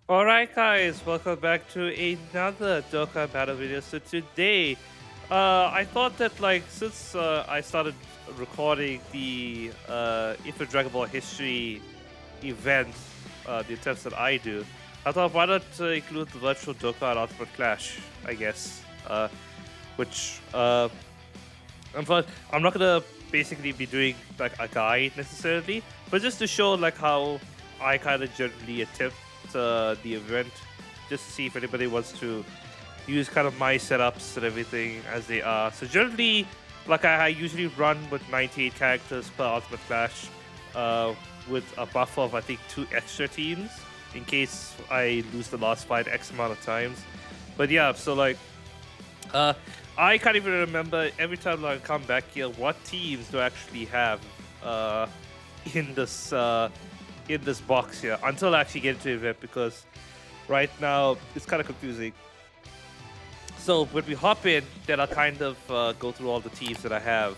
Alright guys, welcome back to another Dokkan battle video. So today, I thought that since I started recording the Infinite Dragon Ball History event, the attempts that I do, I thought why not include the virtual Dokkan Ultimate Clash, I guess. Which I'm not gonna basically be doing like a guide necessarily, but just to show like how I kind of generally attempt the event, just to see if anybody wants to use kind of my setups and everything as they are. So generally, I usually run with 98 characters per Ultimate Clash, with a buffer of I think 2 extra teams in case I lose the last fight X amount of times. But yeah, so uh, I can't even remember every time I come back here what teams do I actually have uh, in this box here until I actually get into the event, because right now it's kind of confusing. So when we hop in, then I'll kind of go through all the teams that I have,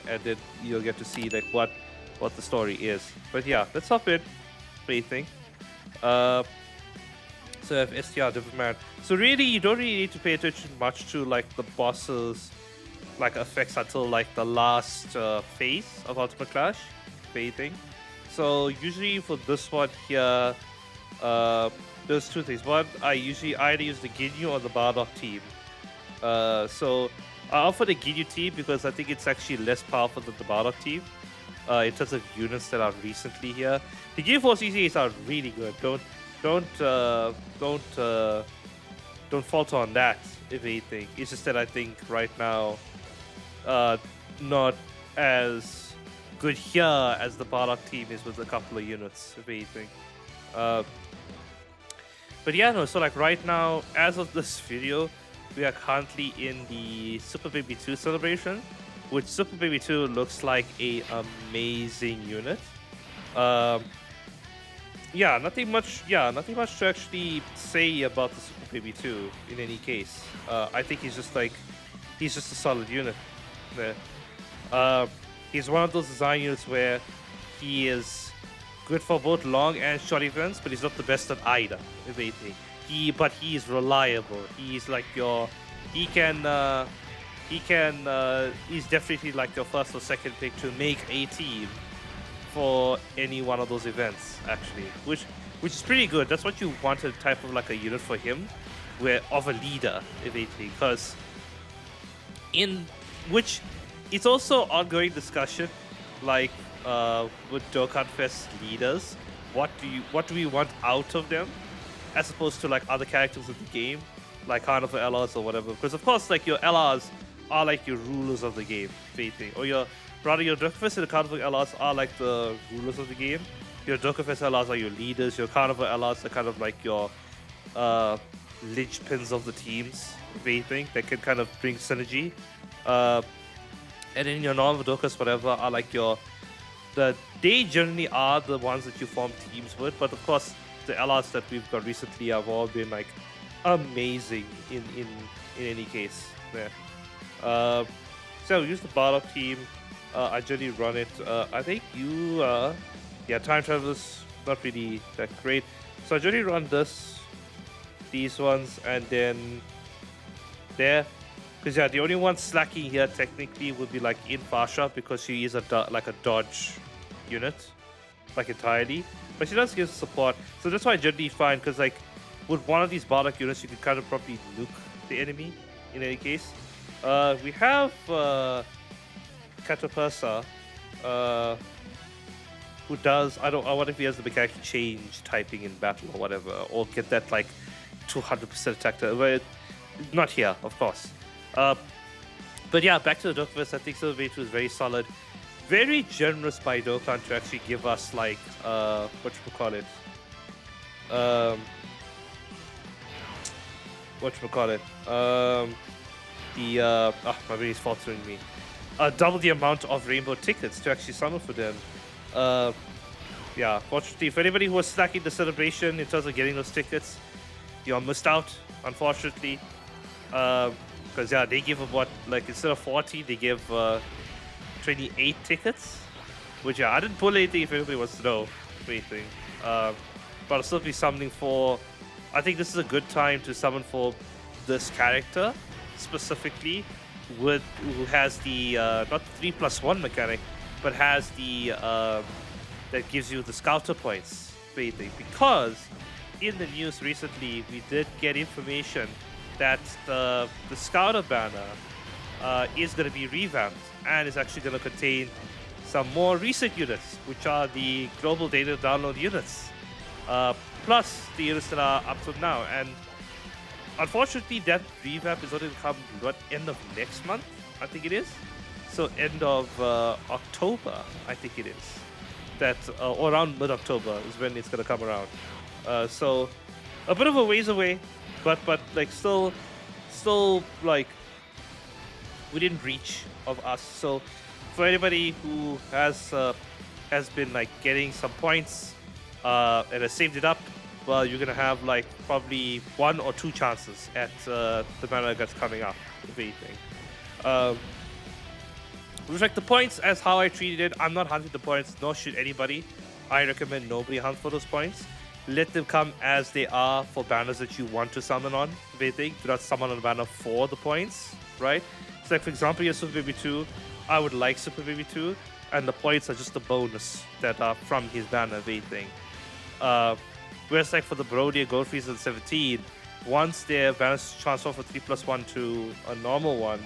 and then you'll get to see like what the story is. But yeah, let's hop in. What do you think? So I have STR, different man. So really, you don't really need to pay attention much to like the bosses, like effects until like the last phase of Ultimate Clash, if anything. So usually for this one here, there's 2 things. One, I usually either use the Ginyu or the Bardock team. So I offer the Ginyu team because I think it's actually less powerful than the Bardock team in terms of units that are recently here. The Ginyu Force ECAs are really good. Don't uh, don't uh, don't falter on that. If anything, it's just that I think right now, not as good here as the Bardock team is with a couple of units, if anything. Uh, but yeah, no. So like right now, as of this video, we are currently in the Super Baby 2 celebration, which Super Baby 2 looks like a amazing unit. Um, yeah, nothing much. Yeah, nothing much to actually say about the Super Baby 2. In any case, I think he's just a solid unit. There. Uh, he's one of those design units where he is good for both long and short events, but he's not the best at either. If anything, but he is reliable. He's like your, he can, he's definitely like your first or second pick to make a team for any one of those events, actually, which is pretty good. That's what you want, a type of like a unit for him, where of a leader, if anything, because in which it's also ongoing discussion, like with Dokkan Fest leaders, what do we want out of them, as opposed to like other characters of the game, like Carnival LRs or whatever. Because of course, like your LRs are like your rulers of the game, if anything, or your Dokkan Fest and the Carnival LRs are like the rulers of the game. Your Dokkan Fest LRs are your leaders. Your Carnival LRs are kind of like your linchpins of the teams, if anything, that can kind of bring synergy. And then your normal Dokas, whatever, are like they generally are the ones that you form teams with. But of course, the LRs that we've got recently have all been like amazing in any case. Yeah. So use the Bardock team. I generally run it. I think yeah, time travelers not really that great. So I generally run these ones, and then there. Because yeah, the only one slacking here technically would be like in Fasha, because she is like a dodge unit, like entirely. But she does give support, so that's why I generally find, because like with one of these Bardock units, you can kind of probably nuke the enemy. In any case, we have Katapersa, who does I wonder if he has the mechanic change typing in battle or whatever, or get that like 200% attack. But not here, of course. But yeah, back to the Dokkan. I think Silver Bay 2 is very solid. Very generous by Dokkan to actually give us like whatchamacallit. Whatchamacallit. My brain is faltering me. Double the amount of rainbow tickets to actually summon for them. Yeah, fortunately, for anybody who was slacking the celebration in terms of getting those tickets, you all missed out, unfortunately. Because yeah, they give what, like instead of 40, they give 28 tickets. Which yeah, I didn't pull anything if anybody wants to know anything. but I'll still be summoning for. I think this is a good time to summon for this character specifically, who has the not the 3+1 mechanic, but has the that gives you the scouter points basically. Because in the news recently, we did get information that the scouter banner is going to be revamped and is actually going to contain some more recent units, which are the global data download units, plus the units that are up to now. And unfortunately, that revamp is only going to come end of next month, I think it is. So end of October, I think it is. That or around mid-October is when it's going to come around. So a bit of a ways away, but like still like within reach of us. So for anybody who has been like getting some points and has saved it up, well, you're gonna have like probably 1 or 2 chances at the banner that's coming up, if anything. With like the points, as how I treated it, I'm not hunting the points, nor should anybody. I recommend nobody hunt for those points. Let them come as they are for banners that you want to summon on. If anything, do not summon on a banner for the points, right? So like for example, your Super Baby 2, I would like Super Baby 2, and the points are just a bonus that are from his banner, if anything. Whereas like for the Brody and Gold Freeze and 17, once their banners transfer from 3+1 to a normal one,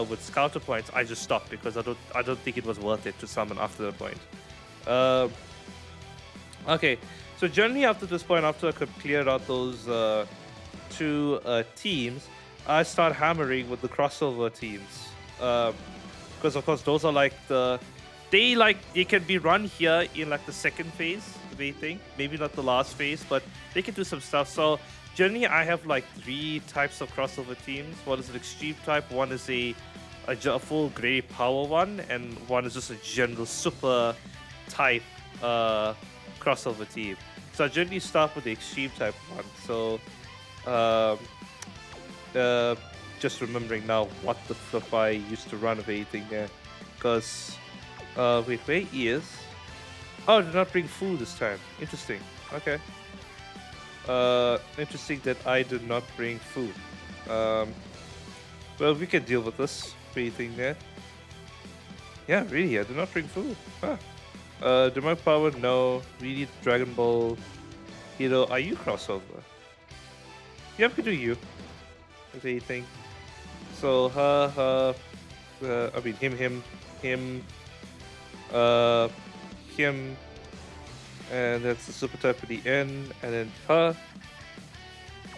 with scouter points, I just stopped because I don't think it was worth it to summon after that point. Okay, so generally after this point, after I could clear out those 2 teams, I start hammering with the crossover teams, because of course those are like they can be run here in like the second phase, if anything, maybe not the last phase, but they can do some stuff. So generally, I have like 3 types of crossover teams. One is an extreme type, one is a full gray power one, and one is just a general super type crossover team. So I generally start with the extreme type one. So just remembering now what the flip I used to run of anything there. Because, wait, where he is? Oh, did not bring food this time. Interesting. Okay. Interesting that I did not bring food. Well, we can deal with this thing there. Yeah, really, I did not bring food. Huh. Do my power? No. Really, Dragon Ball. Hero, are you crossover? Yep, we do you. If anything. So, I mean, him, him. And that's the super type at the end, and then her.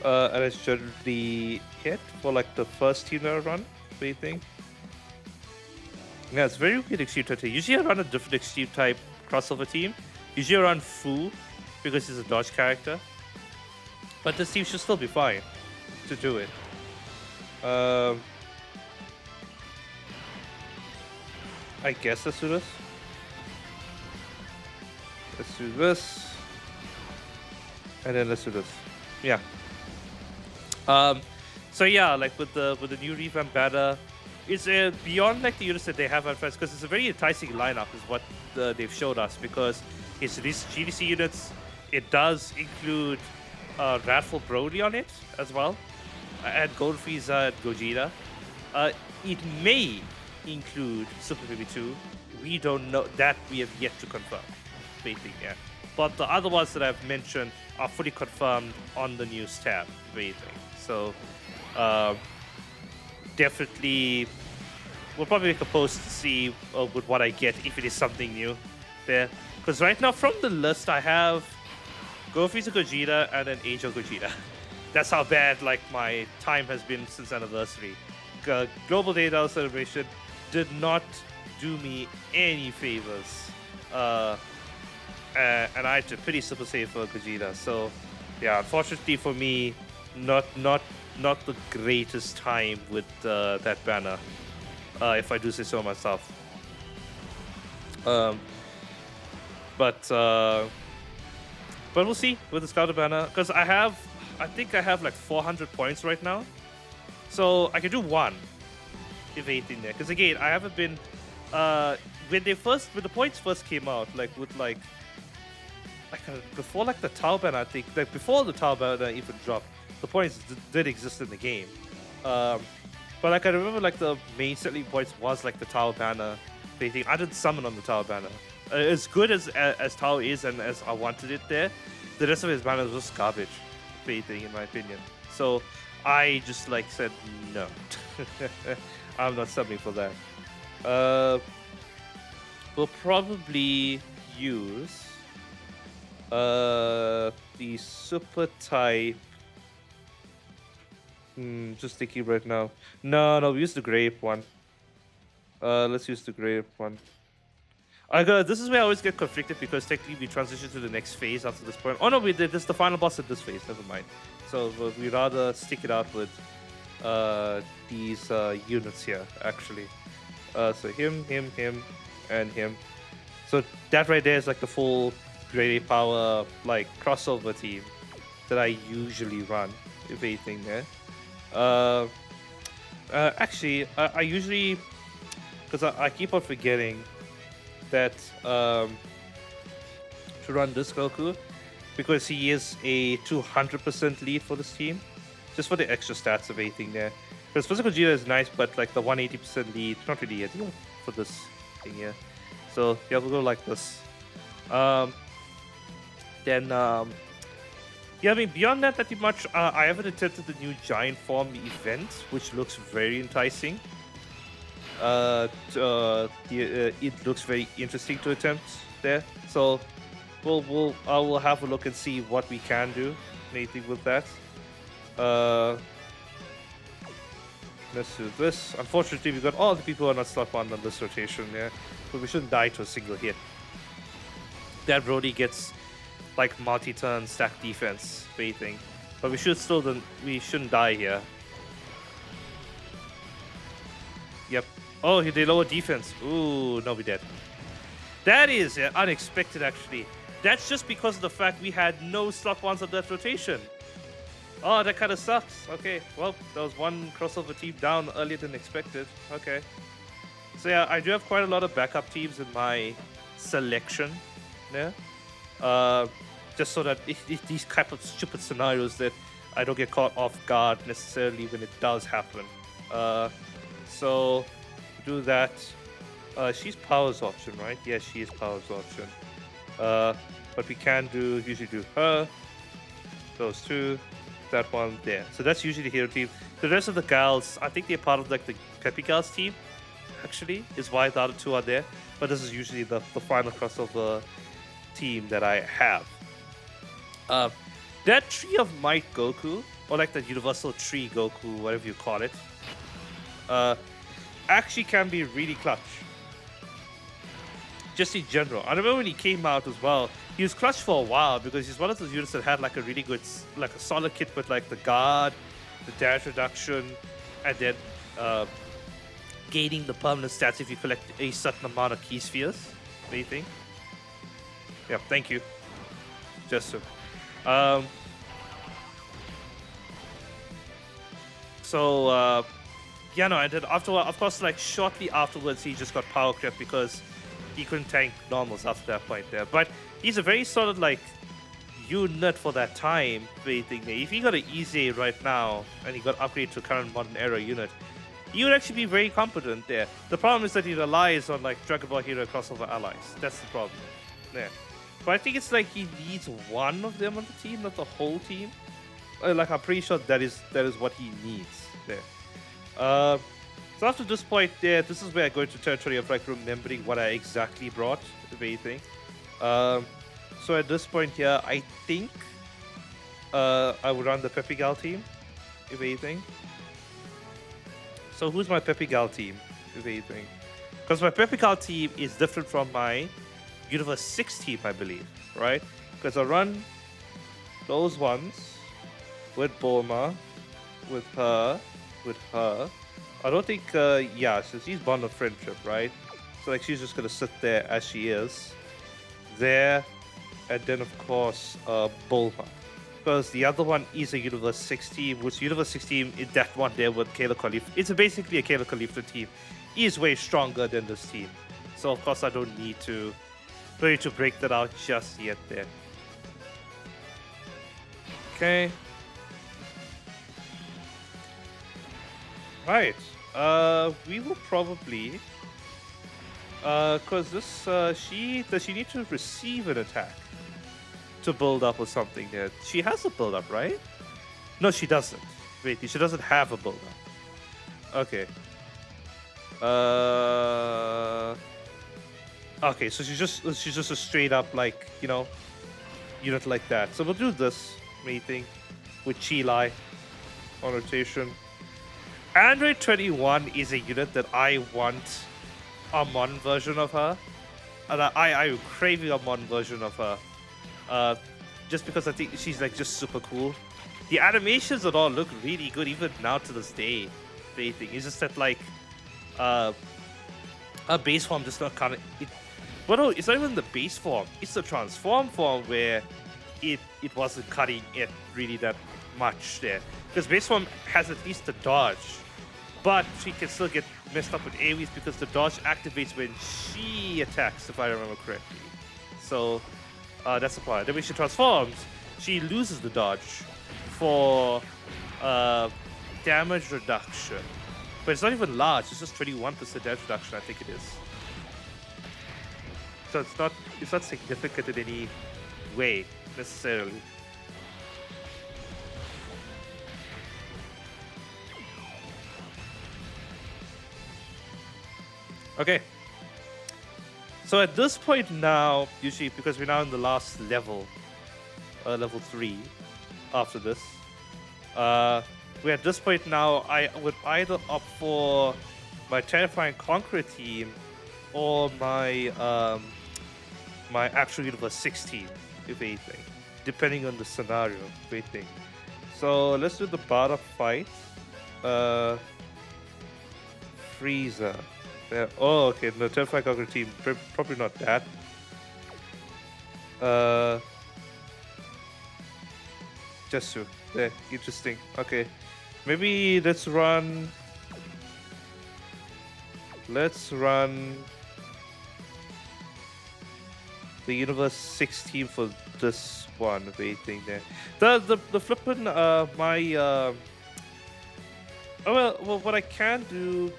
And it's generally hit for like the first team that I run. What do you think? Yeah, it's very weird extreme type. Usually I run a different extreme type crossover team. Usually I run Fu because he's a dodge character. But this team should still be fine to do it. I guess let's do this. Let's do this, and then let's do this. Yeah. So yeah, like with the new revamp banner, it's beyond like the units that they have at first, because it's a very enticing lineup, is what they've showed us. Because it's these GDC units, it does include Radful Brody on it as well, and Gold Frieza and Gogeta. It may include Super Baby 2. We don't know that. We have yet to confirm. Basically, yeah. But the other ones that I've mentioned are fully confirmed on the news tab, basically. So, definitely, we'll probably make a post to see with what I get, if it is something new there. Because right now, from the list, I have Gofi's Gogeta and an Age of Gogeta. That's how bad like my time has been since Anniversary. Global Data Celebration did not do me any favors. And I had to pretty super save for Gogeta. So, yeah, unfortunately for me, not the greatest time with that banner, if I do say so myself. But we'll see with the Scouter banner, because I think I have like 400 points right now, so I can do 1 if anything there. Because again, I haven't been when the points first came out, like with like like before like the Tau banner, I think like before the Tau banner even dropped, the points did exist in the game. But like I remember like the main selling points was like the Tau banner thing. I didn't summon on the Tau banner. As good as Tau is and as I wanted it there, the rest of his banners was garbage, thing in my opinion. So I just like said no. I'm not summoning for that. We'll probably use the super type. Just thinking right now. No, we use the grape one. Let's use the grape one. This is where I always get conflicted because technically we transition to the next phase after this point. Oh no, we did. This is the final boss at this phase. Never mind. So we rather stick it out with these units here actually. So him, and him. So that right there is like the full grade A power like crossover team that I usually run. If anything there. Actually, I usually, because I keep on forgetting that to run this Goku, because he is a 200% lead for this team, just for the extra stats of anything there. Because physical Vegeta is nice, but like the 180% lead, not really ideal for this thing here. So yeah, we'll go like this. Yeah, I mean, beyond that, pretty much, I haven't attempted the new Giant Form event, which looks very enticing. It looks very interesting to attempt there. So, I will have a look and see what we can do, anything with that. Let's do this. Unfortunately, we got all the people who are not slot one on this rotation, yeah. But we shouldn't die to a single hit. That Brody gets like multi-turn stack defense thing, but we shouldn't die here. Yep. Oh, they lower defense. Ooh, no, we dead. That is unexpected actually. That's just because of the fact we had no slot ones on that rotation. Oh, that kind of sucks. Okay, well, there was one crossover team down earlier than expected. Okay. So yeah, I do have quite a lot of backup teams in my selection. Yeah. Just so that if these type of stupid scenarios that I don't get caught off guard necessarily when it does happen. So do that. She's Power's option, right? Yeah, she is Power's option. But we can usually do her, those two, that one there. So that's usually the hero team. The rest of the gals, I think they're part of like the Peppy Gals team, actually, is why the other two are there. But this is usually the final crossover team that I have. That Tree of Might Goku, or like the Universal Tree Goku, whatever you call it, actually can be really clutch. Just in general. I remember when he came out as well, he was clutch for a while because he's one of those units that had like a really good, like a solid kit with like the guard, the dash reduction, and then gaining the permanent stats if you collect a certain amount of key spheres. What do you think? Yeah, thank you. Just so. Yeah, no, and then afterward, of course, like shortly afterwards, he just got power crept because he couldn't tank normals after that point there. But he's a very solid like unit for that time. If he got an easy right now and he got upgraded to current modern era unit, he would actually be very competent there. The problem is that he relies on like Dragon Ball Hero crossover allies. That's the problem. Yeah. But I think it's like he needs one of them on the team, not the whole team. Like I'm pretty sure that is what he needs there. So after this point there, this is where I go into territory of like remembering what I exactly brought, if anything. So at this point here, I think I would run the Peppy Gal team, if anything. So who's my Peppy Gal team, if anything? Because my Peppy Gal team is different from my Universe 6 team, I believe, right? Because I run those ones with Bulma, with her. I don't think, yeah, so she's Bond of Friendship, right? So like she's just gonna sit there as she is, there, and then of course Bulma. Because the other one is a Universe 6 team, which Universe 6 team is that one there with Kayla Khalif. It's basically a Kayla Khalifah team. He is way stronger than this team. So of course I don't need to break that out just yet there. Okay. Right. We will probably, cause this, does she need to receive an attack to build up or something? There, she has a build up, right? No, she doesn't. Wait, she doesn't have a build up. Okay. Okay, so she's just a straight up like unit like that. So we'll do this meeting with Chilai on rotation. Android 21 is a unit that I want a Mon version of her. And I'm craving a Mon version of her. Just because I think she's like just super cool. The animations and all look really good even now to this day. It's just that like her base form just not kind of but no, it's not even the base form. It's the transform form where it wasn't cutting it really that much there. Because base form has at least the dodge, but she can still get messed up with AoEs because the dodge activates when she attacks, if I remember correctly. So that's the part. Then when she transforms, she loses the dodge for damage reduction. But it's not even large, it's just 21% damage reduction, I think it is. So it's not significant in any way, necessarily. Okay. So at this point now, usually because we're now in the last level, level 3 after this, we're at this point now, I would either opt for my Terrifying Conqueror team or my my actual Universe 16, if anything, depending on the scenario, if anything. So let's do the Bada fight. Frieza. Yeah. Oh, okay. The Terrifying Conqueror team, probably not that. Just there. Interesting. Okay. Maybe let's run the Universe 16 for this one. Waiting there. The flippin' my well, what I can do.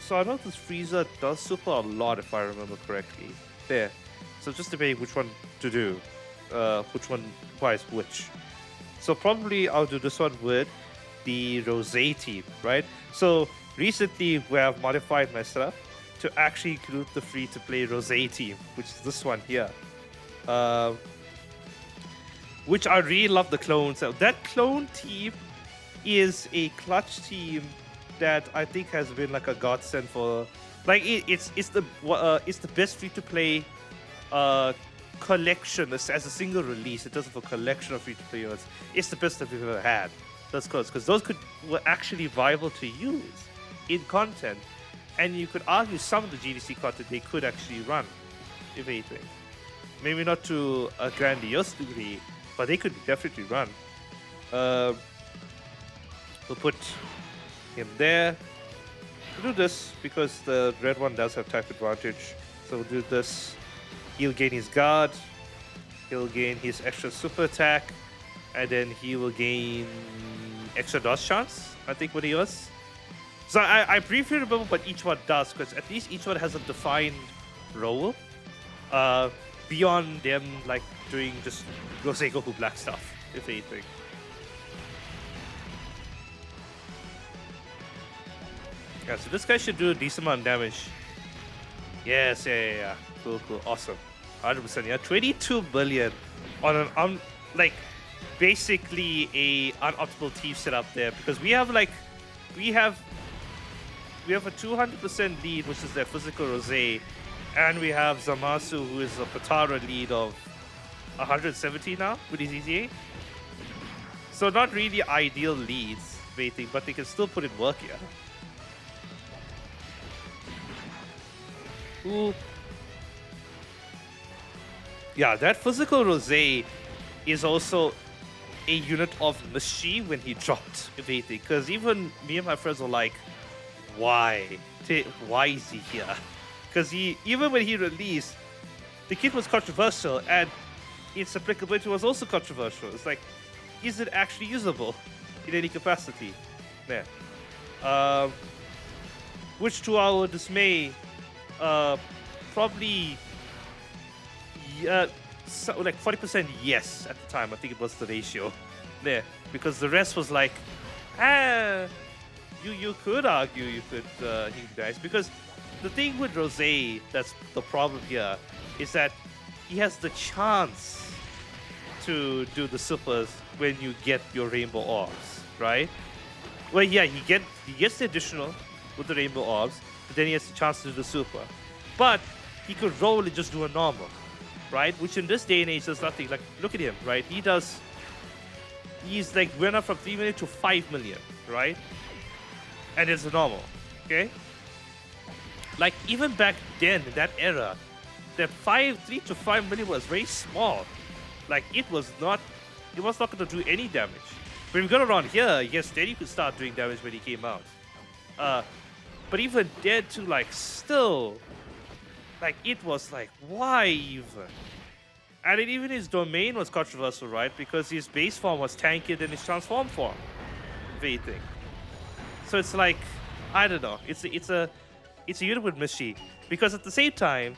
So I know this Frieza does super a lot, if I remember correctly. There. So just debating which one to do. Which one requires which. So probably I'll do this one with the Rosé team, right? So recently we have modified my setup to actually include the free-to-play Rosé team, which is this one here. Which I really love the clone. So that clone team is a clutch team that I think has been like a godsend for, like it's the best free to play collection as a single release. It doesn't for collection of free to play units. It's the best that we've ever had. That's because those were actually viable to use in content, and you could argue some of the GDC content they could actually run, if anything. Maybe not to a grandiose degree, but they could definitely run. We'll put him there. We'll do this because the red one does have type advantage. So we'll do this. He'll gain his guard. He'll gain his extra super attack. And then he will gain extra dodge chance, I think what he was. So I briefly remember what each one does, because at least each one has a defined role. Beyond them like doing just Rosé Goku Black stuff, if anything. Yeah, so this guy should do a decent amount of damage. Yes, yeah. Cool. Awesome. 100%. Yeah, 22 billion on an basically a unoptimal team setup there, because we have a 200% lead, which is their physical Rosé, and we have Zamasu, who is a Patara lead of 170 now with his EZA. So not really ideal leads, waiting, but they can still put in work here. Ooh. Yeah, that physical Rosé is also a unit of mischief when he dropped everything. Because even me and my friends were like, why? Why is he here? Because even when he released, the kid was controversial and its applicability was also controversial. It's like, is it actually usable in any capacity? There. Um, which, to our dismay, probably like 40% yes at the time. I think it was the ratio there, because the rest was like, ah, you could argue you could dice, because the thing with Rose, that's the problem here, is that he has the chance to do the supers when you get your rainbow orbs, right? Well, yeah, he gets the additional with the rainbow orbs, but then he has the chance to do the super. But he could roll and just do a normal, right? Which in this day and age does nothing. Like, look at him, right? He's like went up from 3 million to 5 million, right? And it's a normal, okay? Like, even back then, in that era, that 3 to 5 million was very small. Like, it was not going to do any damage. When we got around here, yes, then you could start doing damage when he came out. But even then, too, like, still, like, it was like, why even? And even his domain was controversial, right? Because his base form was tankier than his transform form. Thing. So it's like, I don't know. It's a unit with mystery, because at the same time,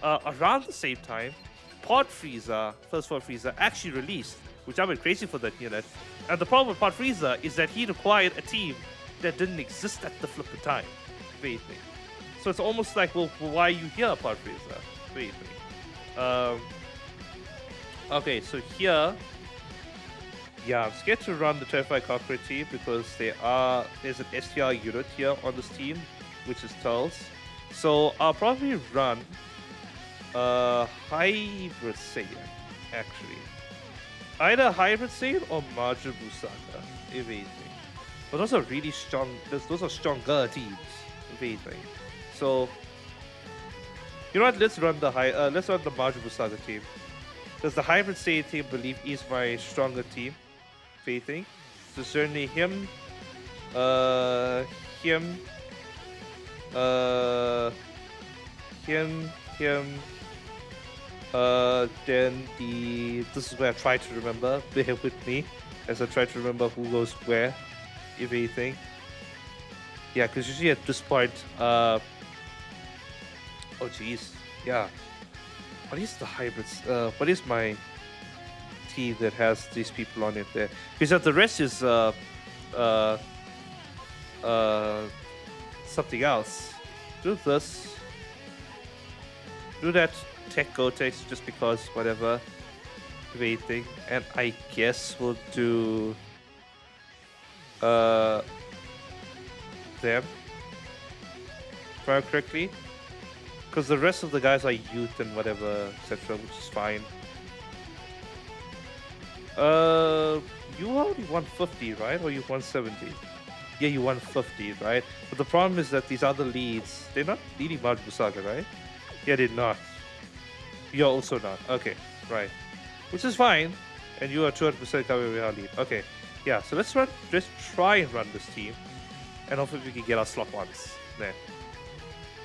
around the same time, Pod Frieza, First Pod Frieza, actually released, which I went crazy for that unit. And the problem with Pod Frieza is that he required a team that didn't exist at the flip of time. Thing. So it's almost like, well, why are you here, Pod Frieza? Thing. Okay, so here, yeah, I'm scared to run the Terrified Cockroach team because there's an STR unit here on this team, which is Tulls. So I'll probably run Hybrid Saiyan, actually. Either Hybrid Saiyan or Majin Buu Saga, if anything. But those are really strong, those are stronger teams, if anything. So, you know what, let's run the Majin Buu Saga team. Because the Hybrid Saiyan team, I believe, is my stronger team. Thing. So certainly him, then this is where I try to remember, bear with me, as I try to remember who goes where, if anything. Yeah, because usually at this point, oh jeez, yeah. What is the hybrids? What is my team that has these people on it there? Because the rest is something else. Do this. Do that Tech Gotex just because whatever. Waiting. And I guess we'll do them. If I remember correctly. Because the rest of the guys are youth and whatever, etc., which is fine. You already 150, right? Or you 170? Yeah, you 150, right? But the problem is that these other leads, they're not leading Majin Buu Saga, right? Yeah, they're not. You're also not. Okay, right. Which is fine. And you are 200% Kamehameha lead. Okay, yeah, so let's try and run this team. And hopefully we can get our slot ones there.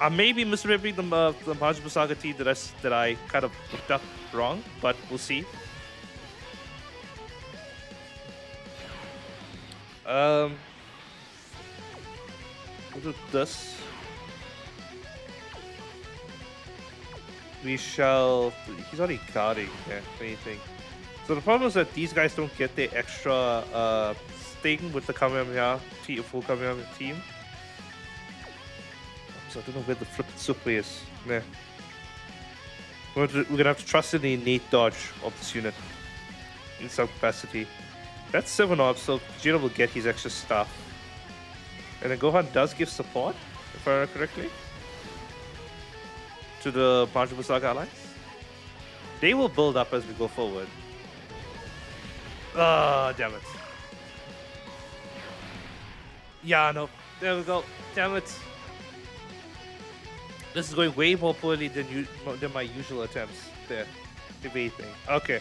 I may be misremembering the Majin Buu Saga team that I kind of looked up wrong, but we'll see. We'll do this. We shall. He's already guarding there, anything. So the problem is that these guys don't get their extra thing with the Kamehameha team, full Kamehameha team. So I don't know where the flipped super is. Nah. We're gonna have to trust in the innate dodge of this unit in some capacity. That's 7 orbs, so Vegeta will get his extra stuff. And then Gohan does give support, if I remember correctly, to the Majin Buu Saga allies. They will build up as we go forward. Ah, damn it. Yeah, no. There we go. Damn it. This is going way more poorly than my usual attempts there. Debating. Okay.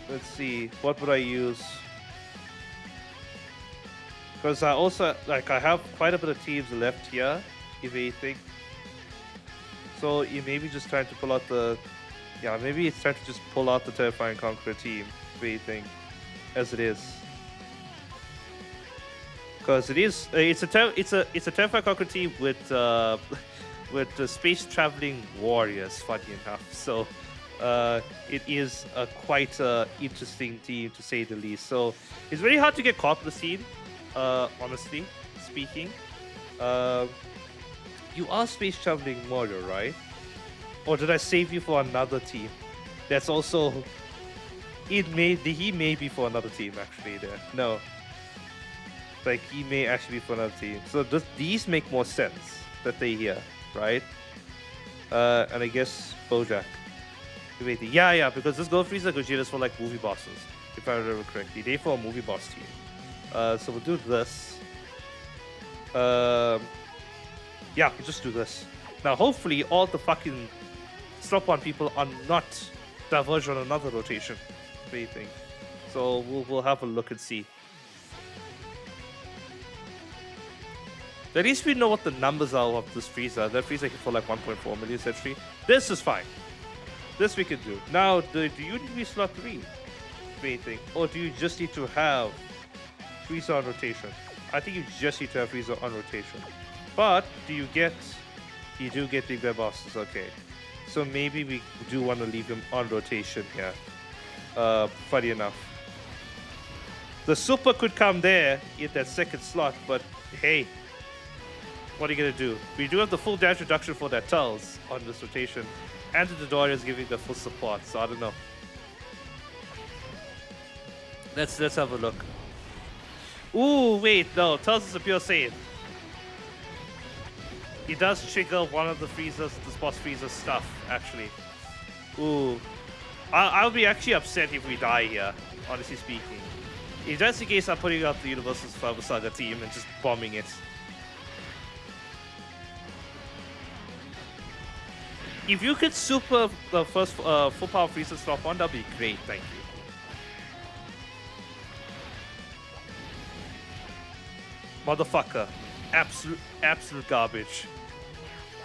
Let's see. What would I use? Because I also I have quite a bit of teams left here, if anything. So he maybe just trying to pull out the, yeah, maybe it's trying to just pull out the Terrifying Conqueror team. What do you think? As it is, because it is, it's a Terrifying Conqueror team with with space traveling warriors. Funny enough, so it is a quite interesting team to say the least. So it's very hard to get caught with the scene. Honestly speaking, you are space traveling warrior, right? Or did I save you for another team? That's also, he may be for another team actually. There, no, like he may actually be for another team. So does these make more sense that they here, right? And I guess Bojack. Wait, yeah, because this Gold Freezer Gogeta is for like movie bosses, if I remember correctly. They for a movie boss team. So we'll do this. Yeah, we'll just do this. Now, hopefully, all the fucking Slop One people are not diverged on another rotation. What do you think? So we'll have a look and see. At least we know what the numbers are of this freezer. That freezer can for like 1.4 million essentially. This is fine. This we can do. Now, do you need to be slot 3? Think? Or do you just need to have freezer on rotation? I think you just need to have freezer on rotation. But you do get big red bosses, okay. So maybe we do want to leave him on rotation here. Funny enough. The super could come there in that second slot, but hey, what are you gonna do? We do have the full damage reduction for that Tulls on this rotation, and the Dodoria is giving the full support, so I don't know. Let's have a look. Ooh, wait, no, Tulls is a pure Saiyan. He does trigger one of the freezers, the boss freezer stuff, actually. Ooh. I'll be actually upset if we die here, honestly speaking. If that's the case, I'm putting out the Universal Survival Saga team and just bombing it. If you could super the first full power freezer slot one, that'd be great, thank you. Motherfucker. Absolute garbage.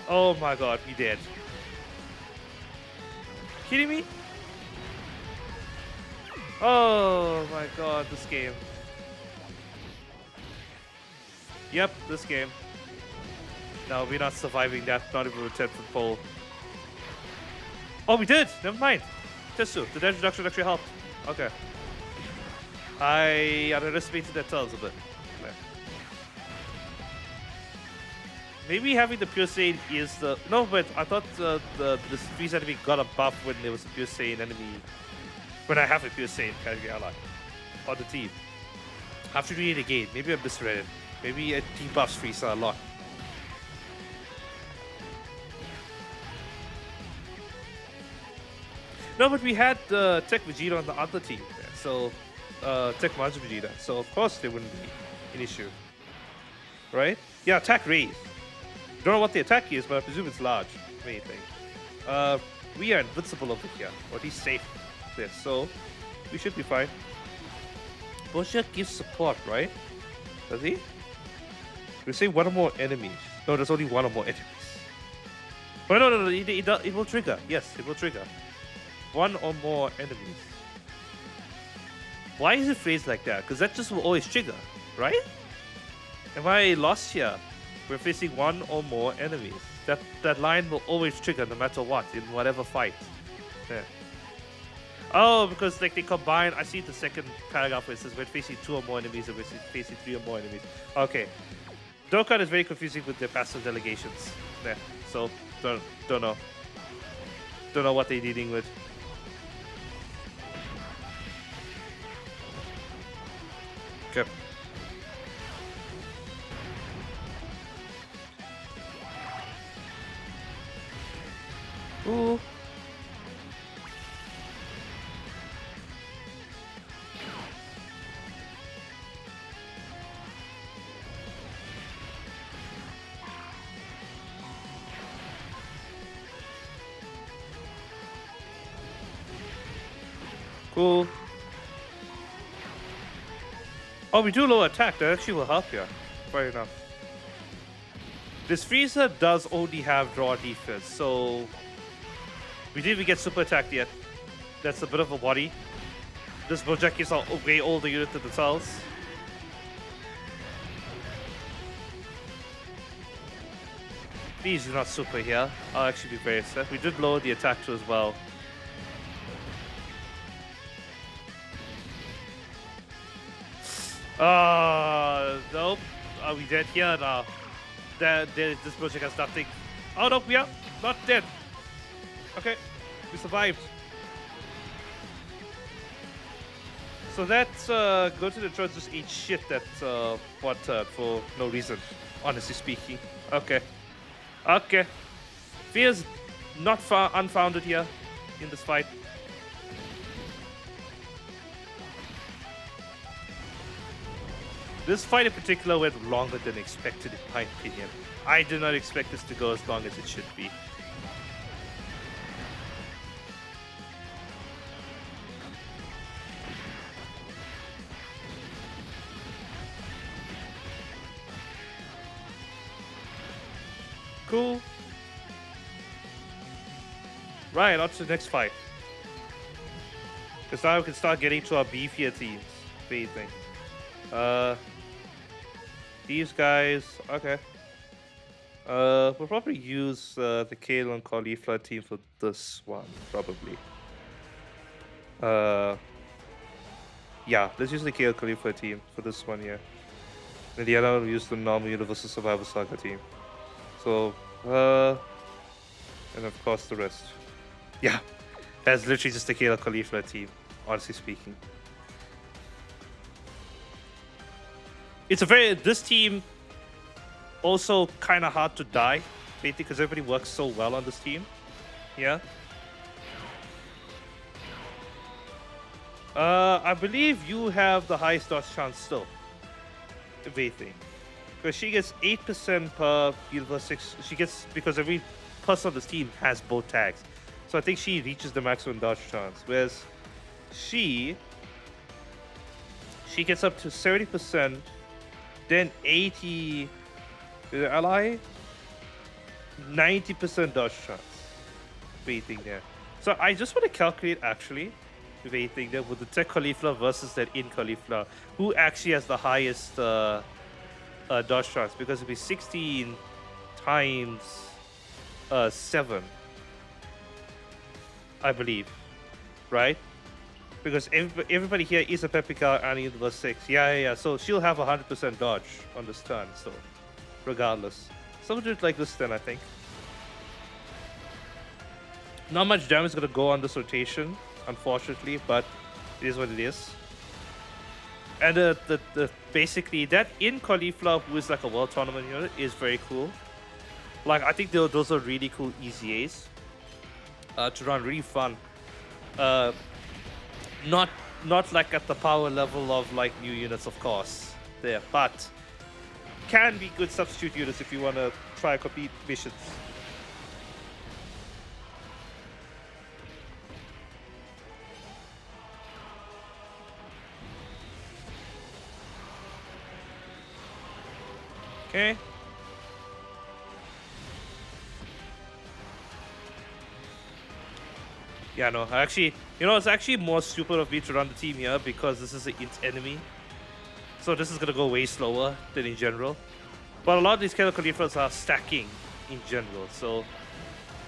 Oh my god, we dead. Kidding me? Oh my god, this game. Yep, this game. No, we're not surviving that, not even with 10-foot pole. Oh, we did! Never mind. Tetsu, the damage reduction actually helped. Okay. I underestimated that Tulls a bit. Maybe having the Pure Saiyan is the... No, but I thought the freeze enemy got a buff when there was a Pure Saiyan enemy. When I have a Pure Saiyan category ally on the team. I have to read it again. Maybe I misread it. Maybe it debuffs Frieza a lot. No, but we had Tech Vegeta on the other team there. So, Tech Majin Vegeta. So, of course, there wouldn't be an issue. Right? Yeah, attack raise. Don't know what the attack is, but I presume it's large. Anything. We are invincible over here. Or at least safe there. So, we should be fine. Bojack gives support, right? Does he? We say one or more enemies. No, there's only one or more enemies. Oh, no. It will trigger. Yes, it will trigger. One or more enemies. Why is it phrased like that? Because that just will always trigger, right? Am I lost here? We're facing one or more enemies. That line will always trigger no matter what, in whatever fight. Yeah. Oh, because like they combine. I see the second paragraph where it says we're facing 2 or more enemies and we're facing 3 or more enemies. Okay. Dokkan is very confusing with their passive delegations. Yeah. So don't know. Don't know what they're dealing with. Okay. Ooh. Cool. Oh, we do low attack. That actually will help you. Fair enough. This Frieza does only have draw defense, so we didn't even get super attacked yet. That's a bit of a worry. This Bojack is a way older unit than themselves. Please do not super here. I'll actually be very upset. We did lower the attack too as well. Nope. Are we dead here? No. This project has nothing. Oh no, we are not dead. Okay, we survived. So that's go to the trust, just eat shit that one turn for no reason, honestly speaking. Okay. Okay. Fear's not unfounded here in this fight. This fight in particular went longer than expected, in my opinion. I did not expect this to go as long as it should be. Cool. Right, on to the next fight. Because now we can start getting to our beefier teams. Thing. These guys, okay. We'll probably use the Kale and Cauliflower team for this one, probably. Yeah, let's use the Kale and Cauliflower team for this one, yeah. And the other one, we'll use the normal Universal Survival Saga team. So, and of course the rest. Yeah, that's literally just the Kale and Cauliflower team, honestly speaking. It's a this team also kind of hard to die, basically, because everybody works so well on this team. Yeah. I believe you have the highest dodge chance still. Everything. Because she gets 8% per Universe 6. She gets, because every person on this team has both tags. So I think she reaches the maximum dodge chance. Whereas she gets up to 70%. Then 80 ally, 90% dodge chance. Waiting there. So I just want to calculate actually, waiting there with the Tech Cauliflower versus that in Cauliflower, who actually has the highest dodge chance, because it'd be 16 times 7, I believe, right? Because everybody here is a Pepika and Universe 6. Yeah. So she'll have 100% dodge on this turn, so regardless. So we'll do it like this then, I think. Not much damage is going to go on this rotation, unfortunately, but it is what it is. And the basically, that in Cauliflower, who is like a World Tournament unit, is very cool. Like, I think those are really cool easy A's to run, really fun. Not like at the power level of like new units, of course, there, but can be good substitute units if you want to try compete missions. Okay. Yeah, no, actually, you know, it's actually more stupid of me to run the team here because this is an int enemy. So this is going to go way slower than in general. But a lot of these Cauliflowers are stacking in general, so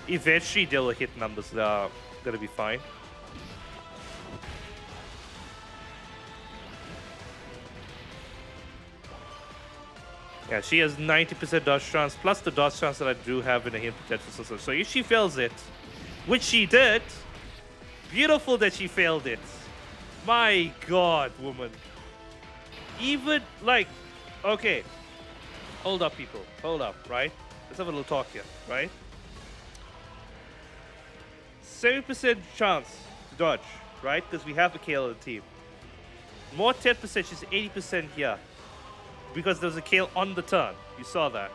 eventually they will hit numbers that are going to be fine. Yeah, she has 90% dodge chance, plus the dodge chance that I do have in a hint potential system. So if she fails it, which she did, beautiful that she failed it. My god, woman. Even, like, okay. Hold up, people. Hold up, right? Let's have a little talk here, right? 70% chance to dodge, right? Because we have a Kale on the team. More 10%, she's 80% here. Because there was a Kale on the turn. You saw that.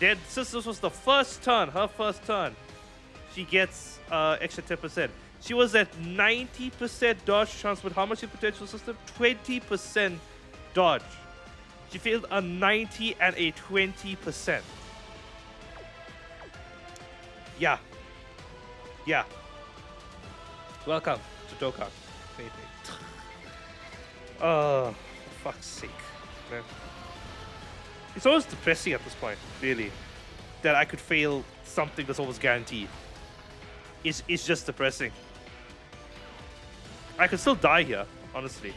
Then, since this was the first turn, her first turn, she gets extra 10%. She was at 90% dodge chance with how much in potential system? 20% dodge. She failed a 90 and a 20%. Yeah. Yeah. Welcome to Dokkan. Oh, for fuck's sake, man. It's always depressing at this point, really, that I could fail something that's almost guaranteed. It's just depressing. I could still die here, honestly.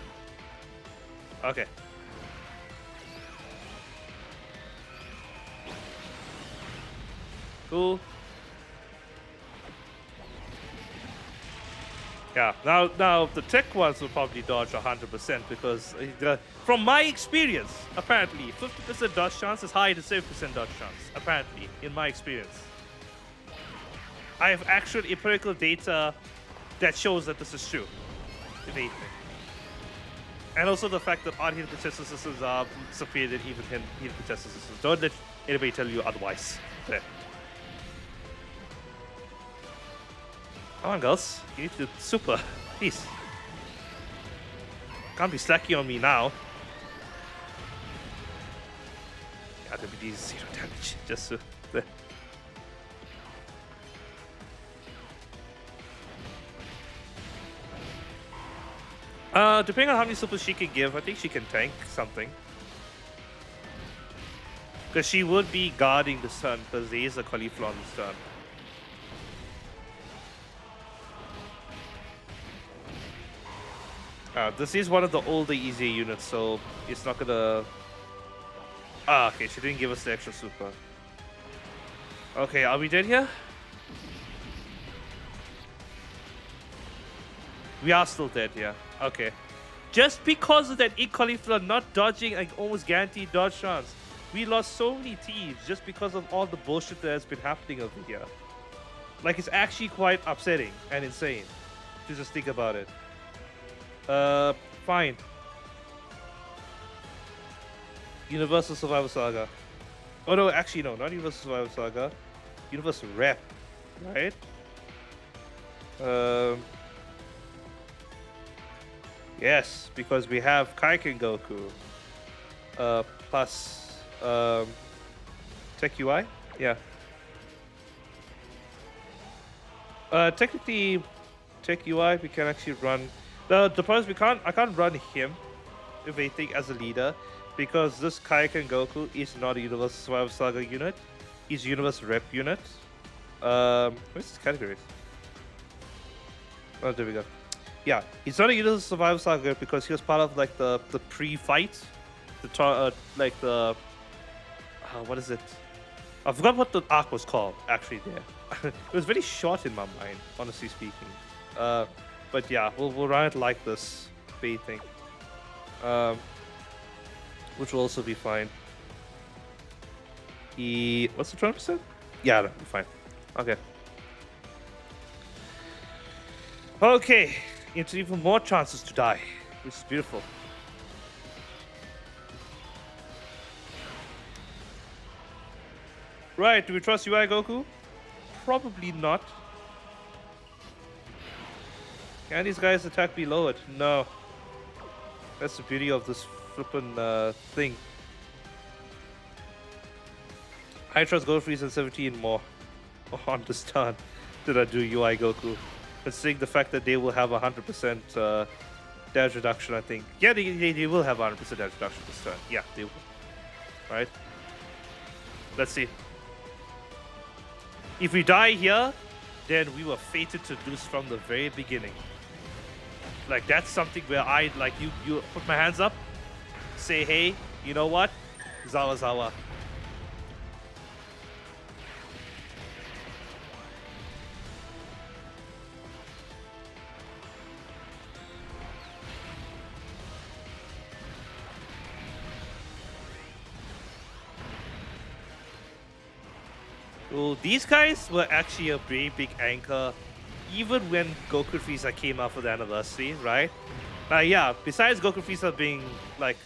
Okay. Cool. Yeah, now the tech ones will probably dodge 100% because from my experience, apparently 50% dodge chance is higher than 70% dodge chance. Apparently, in my experience, I have actual empirical data that shows that this is true. If anything, and also the fact that odd hit contested systems are superior than even hit contested systems. Don't let anybody tell you otherwise. There. Come on, girls. You need to super. Please. Can't be slacky on me now. Yeah, WD 0 damage. Just so. There. Depending on how many supers she can give, I think she can tank something. Because she would be guarding the sun, because there is a cauliflower on the sun. This is one of the older, easier units, so it's not gonna... Ah, okay, she didn't give us the extra super. Okay, are we dead here? We are still dead, yeah. Okay. Just because of that cauliflower not dodging like almost guaranteed dodge chance, we lost so many teams just because of all the bullshit that has been happening over here. Like, it's actually quite upsetting and insane to just think about it. Fine. Universal Survival Saga. Oh no, actually no, not Universal Survival Saga. Universal Rep, right? Yes, because we have Kaiken Goku. Plus Tech UI? Yeah. Technically Tech UI we can actually run. The problem is I can't run him, if anything, as a leader, because this Kaiken Goku is not a Universal Survival Saga unit. He's a Universal Rep unit. Where's his categories? Oh, there we go. Yeah, he's not a Universal Survival Saga because he was part of like the pre-fight, like the what is it? I forgot what the arc was called. Actually, there. It was very short in my mind, honestly speaking. But yeah, we'll run it like this thing, which will also be fine. What's the 20%? Yeah, that'll be fine. Okay. Okay, into even more chances to die, which is beautiful. Right, do we trust UI Goku? Probably not. Can these guys attack below it? No. That's the beauty of this flippin' thing. I trust Gold Freeze and 17 more on this turn than I do UI Goku. Considering the fact that they will have 100% damage reduction, I think. Yeah, they will have 100% damage reduction this turn. Yeah, they will. Right? Let's see. If we die here, then we were fated to lose from the very beginning. Like, that's something where I, like, you put my hands up, say, hey, you know what? Zawa Zawa. Well, these guys were actually a very big anchor, even when Goku Frieza came out for the anniversary, right? Yeah, besides Goku Frieza being like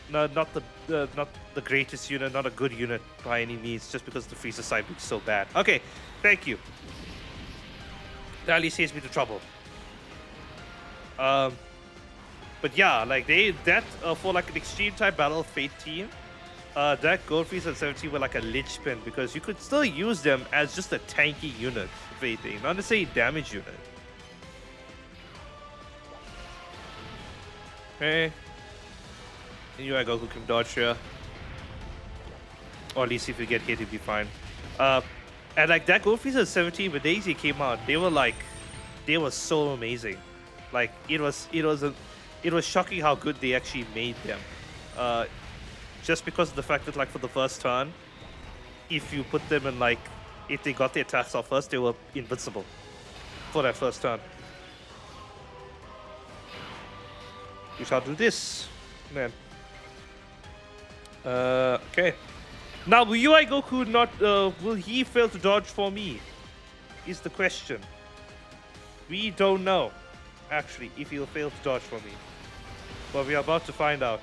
not the greatest unit, not a good unit by any means, just because the Frieza side was so bad. Okay, thank you. That at least saves me to trouble. But yeah, like for like an extreme type battle Fate team, that Goldfish at 17 were like a linchpin because you could still use them as just a tanky unit, if anything, not necessarily damage unit. Okay. And you Goku can dodge here. Or at least if you get hit, you'll be fine. And like that Goldfish at 17, when Daisy came out, they were so amazing. Like it was shocking how good they actually made them. Just because of the fact that like for the first turn, if you put them in like, if they got the attacks off first, they were invincible for that first turn. We shall do this, man. Okay. Now, will UI Goku not? Will he fail to dodge for me? Is the question. We don't know, actually, if he'll fail to dodge for me. But we are about to find out.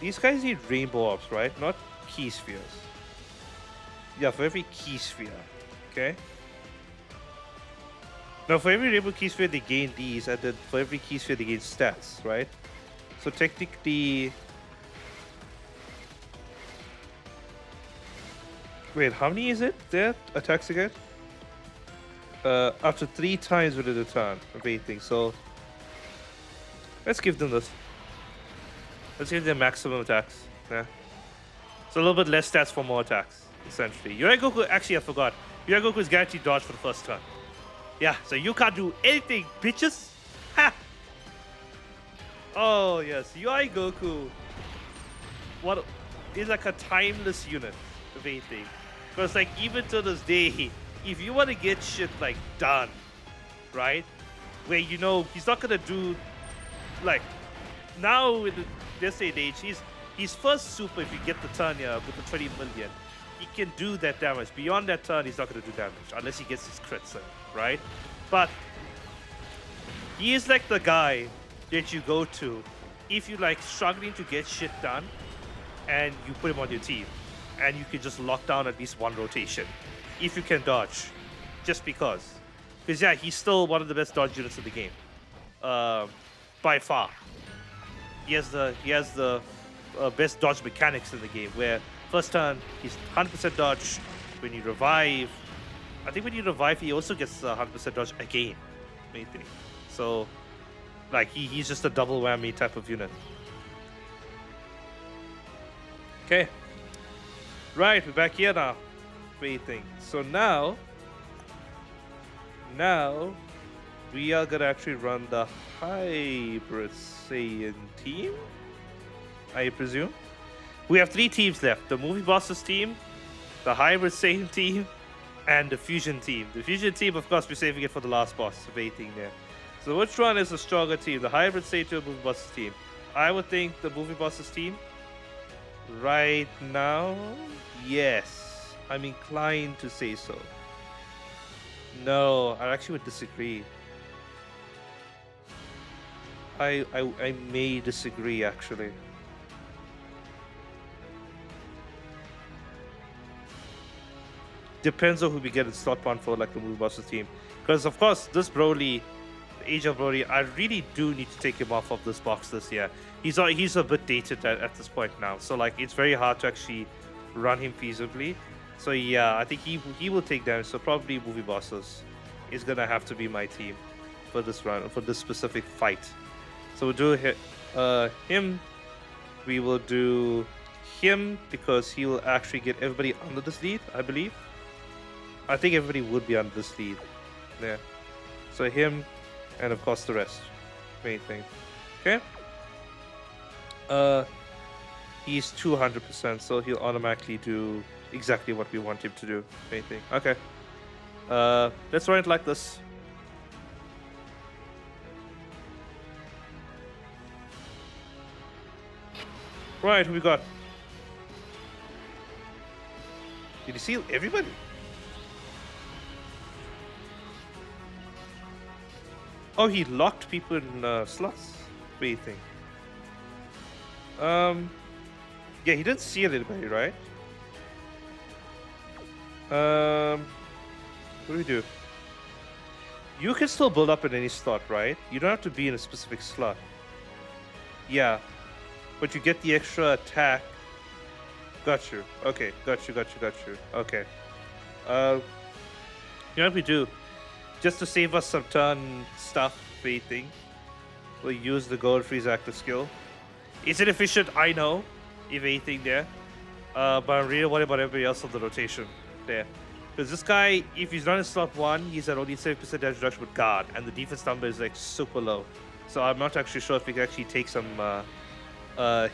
These guys need rainbow orbs, right? Not key spheres. Yeah, for every key sphere. Okay. Now, for every rainbow key sphere, they gain these, and then for every key sphere, they gain stats, right? So technically... Wait, how many is it there? Attacks again? After 3 times within a turn of anything. So let's give them this. Let's give them maximum attacks. Yeah. So a little bit less stats for more attacks, essentially. UI Goku, actually I forgot. UI Goku is guaranteed dodge for the first turn. Yeah, so you can't do anything, bitches. Ha! Oh yes, UI Goku. What is like a timeless unit of anything. Because like even to this day, if you want to get shit like done, right? Where you know he's not gonna do like now in this day and age, his first super, if you get the turn here with the 20 million, he can do that damage. Beyond that turn, he's not gonna do damage unless he gets his crits in, right? But he is like the guy that you go to if you like struggling to get shit done and you put him on your team. And you can just lock down at least one rotation if you can dodge, just because. Because yeah, he's still one of the best dodge units in the game, by far. He has the best dodge mechanics in the game. Where first turn he's 100% dodge. When you revive, I think when you revive, he also gets 100% dodge again. Maybe. So, like he's just a double whammy type of unit. Okay. Right, we're back here now. Waiting. So now we are gonna actually run the Hybrid Saiyan team, I presume. We have 3 teams left: the Movie Bosses team, the Hybrid Saiyan team, and the Fusion team. The Fusion team, of course, we're saving it for the last boss. Waiting there. So which one is the stronger team? The Hybrid Saiyan or Movie Bosses team? I would think the Movie Bosses team. Right now, yes. I'm inclined to say so. No, I actually would disagree. I may disagree, actually. Depends on who we get in slot 1 for, like the Movie Bosses team. Because, of course, this Broly, the Age of Broly, I really do need to take him off of this box this year. He's a bit dated at this point now. So, like, it's very hard to actually run him feasibly. So, yeah, I think he will take damage. So, probably Movie Bosses is going to have to be my team for this run, for this specific fight. So, we'll do him. We will do him because he will actually get everybody under this lead, I believe. I think everybody would be under this lead. There. So, him. And of course the rest. Main thing. Okay. He's 200%, so he'll automatically do exactly what we want him to do. Main thing. Okay. Let's run it like this. Right, who we got? Did he seal everybody? Oh, he locked people in slots. What do you think? Yeah, he didn't seal anybody, right? What do we do? You can still build up in any slot, right? You don't have to be in a specific slot. Yeah. but you get the extra attack. Got you. Okay, got you. Okay. You know what we do? Just to save us some turn stuff, waiting, we'll use the Gold Freeze active skill. Is it efficient? I know, if anything there. But I'm really worried about everybody else on the rotation there. Because this guy, if he's not in slot 1, he's at only 7% damage reduction with guard, and the defense number is like super low. So I'm not actually sure if we can actually take some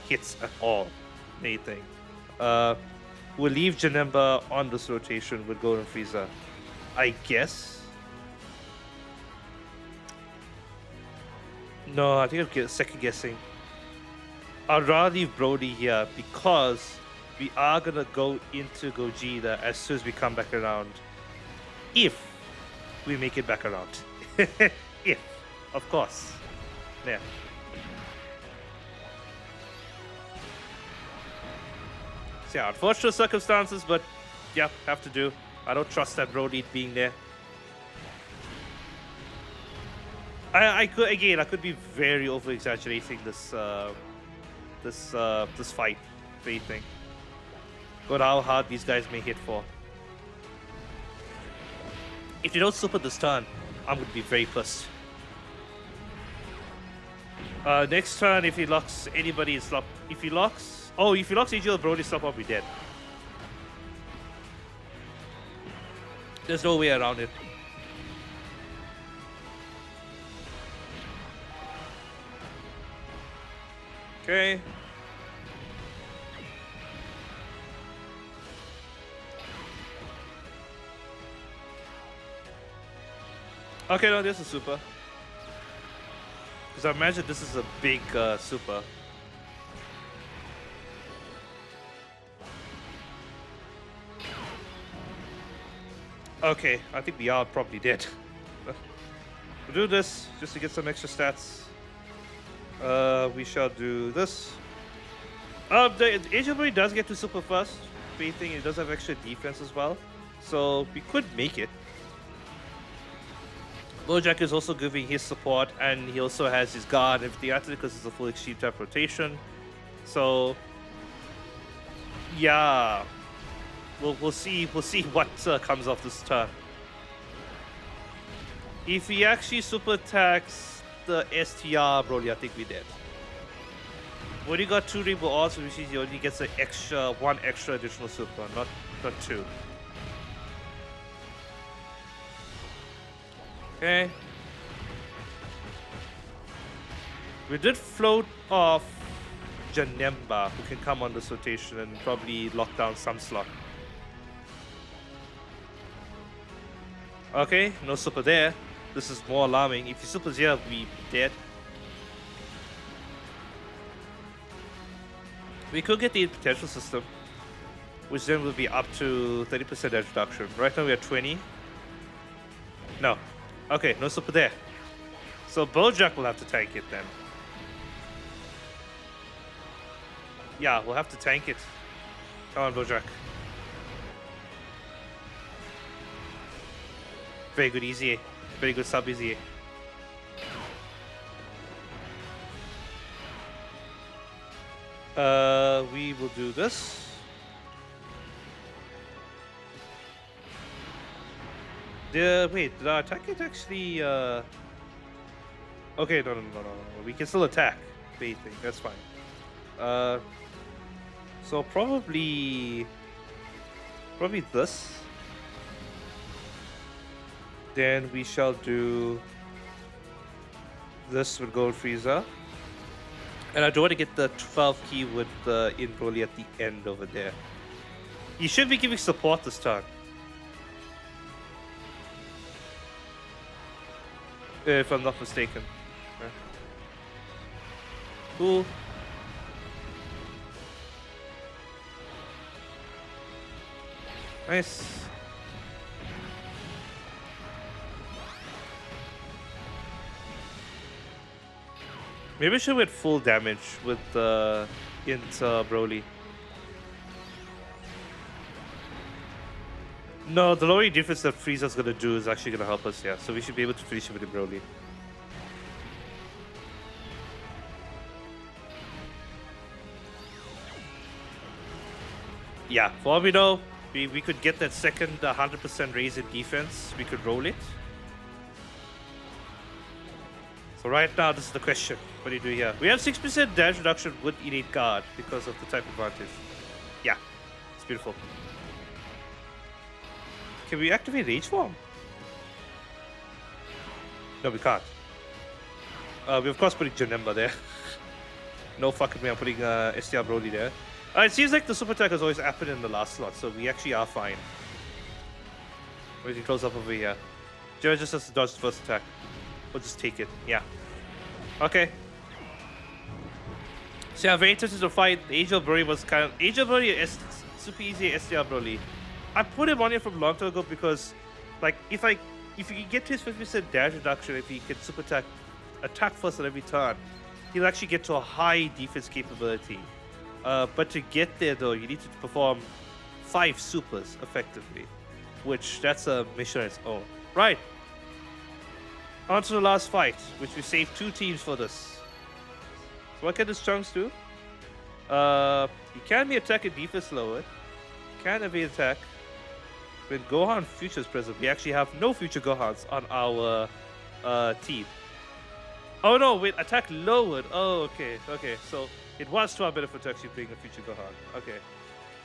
hits at all. Anything. We'll leave Janemba on this rotation with Golden Frieza, I guess. No, I think I'm second guessing. I'd rather leave Brody here because we are gonna go into Gogeta as soon as we come back around. If we make it back around. If, of course. Yeah. So yeah, unfortunate circumstances, but yeah, have to do. I don't trust that Brody being there. I could be very over exaggerating this this fight thing. But how hard these guys may hit for. If you don't super this turn, I'm gonna be very pissed. Next turn, if he locks anybody in slot, if he locks AGL Brody slot, I'll be dead. There's no way around it. Okay. Okay, no, this is super. Because I imagine this is a big super. Okay, I think we are probably dead. We'll do this just to get some extra stats. We shall do this. The Angel Boy does get to super first. Main thing, it does have extra defense as well. So we could make it. Bojack is also giving his support, and he also has his guard and everything after because it's a full extreme type rotation. So yeah, we'll see what comes off this turn. If he actually super attacks the STR, Broly, I think we did. When you got 2 Rainbow Odds, which means he only gets one extra additional super, not 2. Okay. We did float off Janemba, who can come on this rotation and probably lock down some slot. Okay, no super there. This is more alarming. If he supers here, we'll be dead. We could get the potential system, which then will be up to 30% damage reduction. Right now we're at 20. No. Okay, no super there. So Bojack will have to tank it then. Yeah, we'll have to tank it. Come on, Bojack. Very good easy. Very good sub easy. We will do this. Wait, did our attack it actually? Okay, no. We can still attack. Baiting, that's fine. So probably this. Then we shall do this with Gold Frieza. And I do want to get the 12 key with the in Broly at the end over there. He should be giving support this turn. If I'm not mistaken. Cool. Nice. Maybe I should get full damage with the into Broly. No, the lowering difference that Frieza's gonna do is actually gonna help us, yeah. So we should be able to finish it with the Broly. Yeah, for all we know, we could get that second 100% raise in defense. We could roll it. So right now, this is the question. What do you do here? We have 6% damage reduction with innate guard because of the type advantage. Yeah, it's beautiful. Can we activate Rage Form? No, we can't. We of course putting Janemba there. No fucking way, I'm putting STR Broly there. It seems like the super attack has always happened in the last slot, so we actually are fine. We can close up over here. Jera just has to dodge the first attack. We'll just take it. Yeah. Okay. So yeah, very interested to fight. Angel Broly was kind of... Angel Broly is super easy STR Broly. I put him on here from long time ago because, like, if you can get to his 50% damage reduction, if he can super attack first on every turn, he'll actually get to a high defense capability. But to get there, though, you need to perform 5 supers effectively, which that's a mission on its own. Right. On to the last fight, which we saved 2 teams for this. So what can this Chunks do? You can be attack and defense lowered. Can evade attack. When Gohan Future is present, we actually have no future Gohans on our team. Oh no, wait, attack lowered. Oh, okay, okay. So it was to our benefit to actually bring a future Gohan. Okay.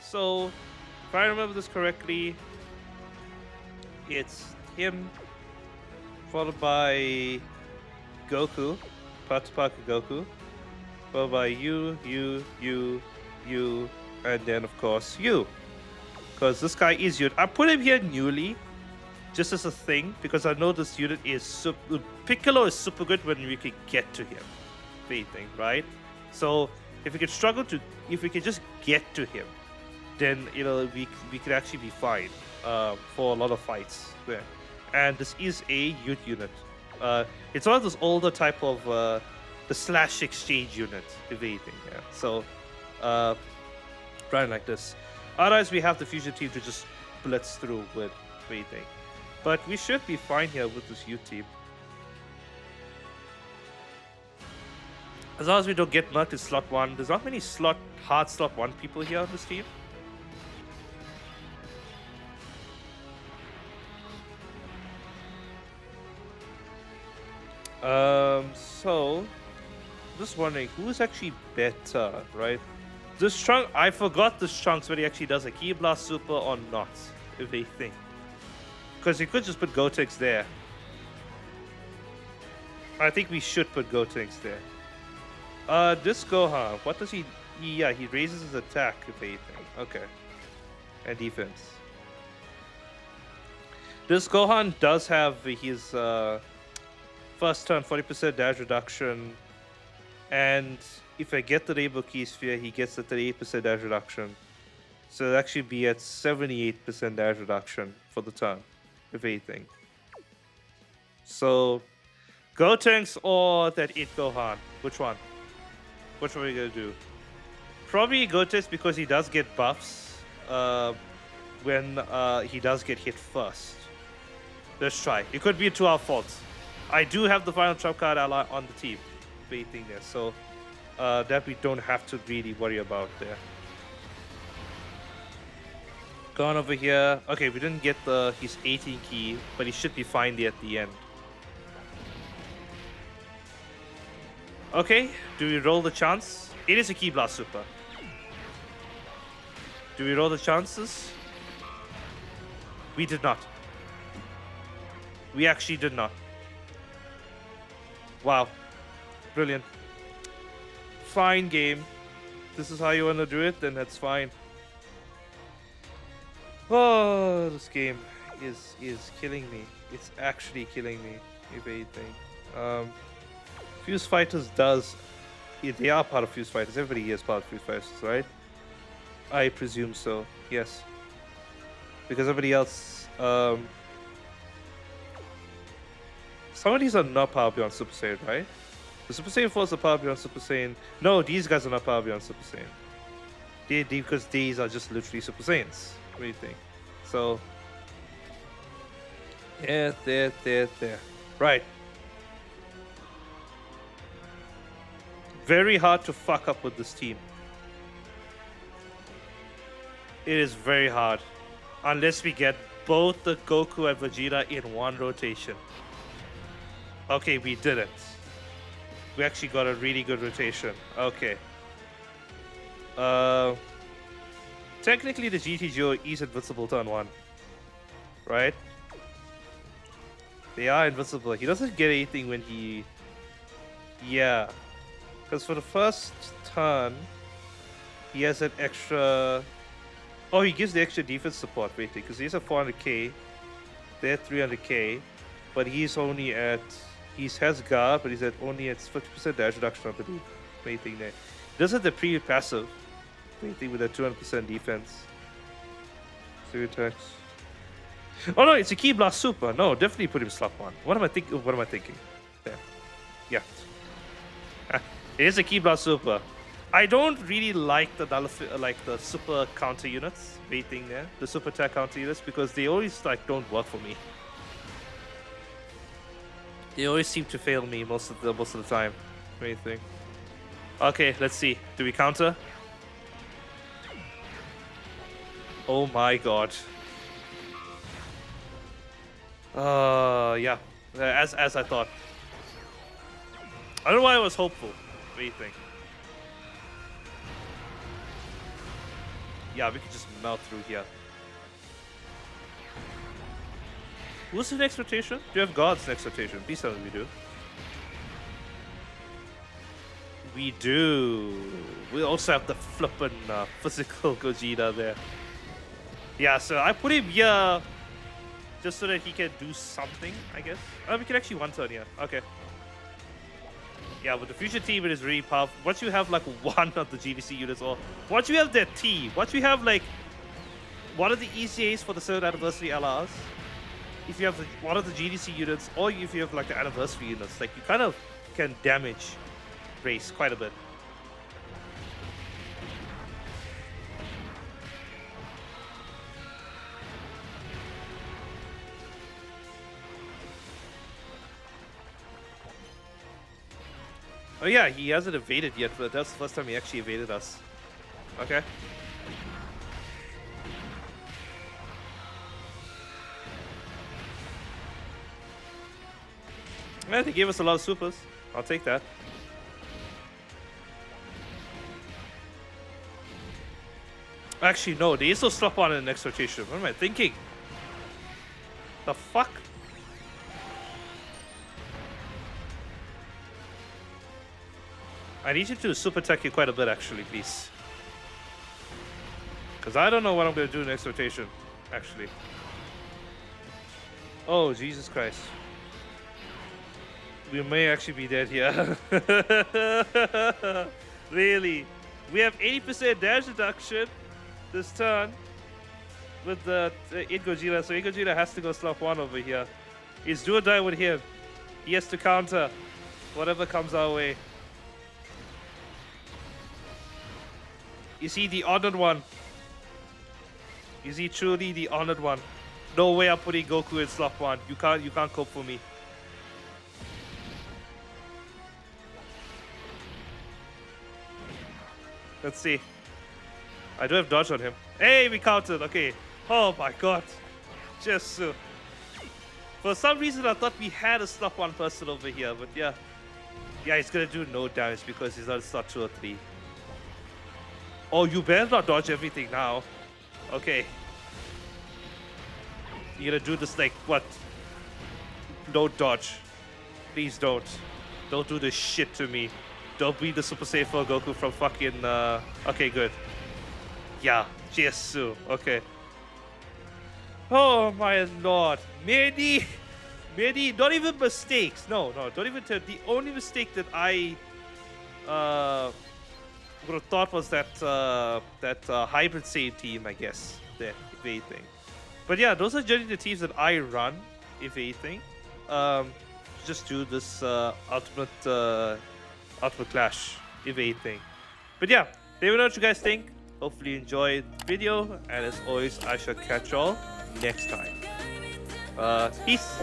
So, if I remember this correctly, it's him followed by Goku, Patapaku Goku, followed by you, and then of course you. Because this guy is you. I put him here newly, just as a thing, because I know this unit is Piccolo is super good when we can get to him. Thing, right? So if we can just get to him, then we could actually be fine for a lot of fights there. And this is a youth unit. It's one of those older type of the slash exchange unit, if anything. Yeah. So running like this. Otherwise, we have the fusion team to just blitz through with anything. But we should be fine here with this youth team. As long as we don't get much in slot 1. There's not many hard slot 1 people here on this team. So just wondering who's actually better, right? This Trunk, I forgot this Trunks whether he actually does a Ki Blast Super or not, if they think. Because he could just put Gotenks there. I think we should put Gotenks there. This Gohan, what does he raises his attack, if anything. Okay. And defense. This Gohan does have his first turn 40% damage reduction, and if I get the Rainbow Key Sphere, he gets the 38% damage reduction. So it'll actually be at 78% damage reduction for the turn, if anything. So, Gotenks or that It Gohan? Which one? Which one are we gonna do? Probably Gotenks because he does get buffs when he does get hit first. Let's try. It could be to our fault. I do have the final trump card ally on the team, if anything there. So, that we don't have to really worry about there. Gone over here. Okay, we didn't get his 18 key, but he should be fine there at the end. Okay, do we roll the chance? It is a Ki Blast Super. Do we roll the chances? We did not. We actually did not. Wow. Brilliant. Fine game. This is how you want to do it, then that's fine. Oh, this game is killing me. It's actually killing me, if anything. Fuse Fighters does... They are part of Fuse Fighters. Everybody here is part of Fuse Fighters, right? I presume so, yes. Because everybody else... some of these are not Power Beyond Super Saiyan, right? The Super Saiyan 4 is a Power Beyond Super Saiyan. No, these guys are not Power Beyond Super Saiyan. Because these are just literally Super Saiyans. What do you think? So... Yeah, there. Right. Very hard to fuck up with this team. It is very hard. Unless we get both the Goku and Vegeta in one rotation. Okay, we didn't. We actually got a really good rotation. Okay. Technically the GTGO is invincible turn 1. Right? They are invincible. He doesn't get anything when he... Yeah. Because for the first turn, he has an extra... Oh, he gives the extra defense support, basically. Because he's at 400k. They're at 300k. But he's only at... He has guard, but he's at only at 50% damage reduction, I believe. Anything there. He does have the pre-passive. Anything with a 200% defense. 3 attacks. Oh no, it's a Key Blast Super. No, definitely put him slot 1. What am I thinking? What am I thinking? There. Yeah. It is a Key Blast Super. I don't really like the super counter units. Waiting there, the super attack counter units, because they always don't work for me. They always seem to fail me most of the time. Anything. Okay, let's see. Do we counter? Oh my god. Yeah. As I thought. I don't know why I was hopeful. What do you think? Yeah, we can just melt through here. Who's the next rotation? Do you have God's next rotation? Please tell me we do. We do. We also have the flippin' physical Gogeta there. Yeah, so I put him here just so that he can do something, I guess. We can actually one turn here. Okay. Yeah, but the future team, it is really powerful. Once you have one of the GDC units, or once you have their T, once you have one of the ECAs for the 3rd anniversary LRs, if you have one of the GDC units, or if you have the anniversary units, you kind of can damage race quite a bit. Oh yeah, he hasn't evaded yet, but that's the first time he actually evaded us. Okay. Yeah, they gave us a lot of supers. I'll take that. Actually, no, they also slot one in the next rotation. What am I thinking? The fuck? I need you to super attack you quite a bit, actually, please. Because I don't know what I'm going to do next rotation, actually. Oh, Jesus Christ. We may actually be dead here. Really? We have 80% damage reduction this turn with the Id Gogeta. So Id Gogeta has to go slot 1 over here. It's do or die with him. He has to counter whatever comes our way. Is he the honored one? Is he truly the honored one? No way I'm putting Goku in slot 1. You can't cope for me. Let's see. I do have dodge on him. Hey, we countered. Okay. Oh my god. Just so. For some reason, I thought we had a slot 1 person over here, but yeah. Yeah, he's gonna do no damage because he's not slot 2 or 3. Oh, you better not dodge everything now. Okay. You're gonna do this what? Don't dodge. Please don't. Don't do this shit to me. Don't be the Super Saiyan 4 Goku from fucking, Okay, good. Yeah, Jesu. Okay. Oh my lord. Many, not even mistakes. No, don't even tell. The only mistake that I, would have thought was that hybrid Saiyan team, I guess. There, if anything. But yeah, those are generally the teams that I run, if anything. Just do this ultimate clash, if anything. But yeah, let me know what you guys think. Hopefully you enjoyed the video, and as always, I shall catch y'all next time. Peace.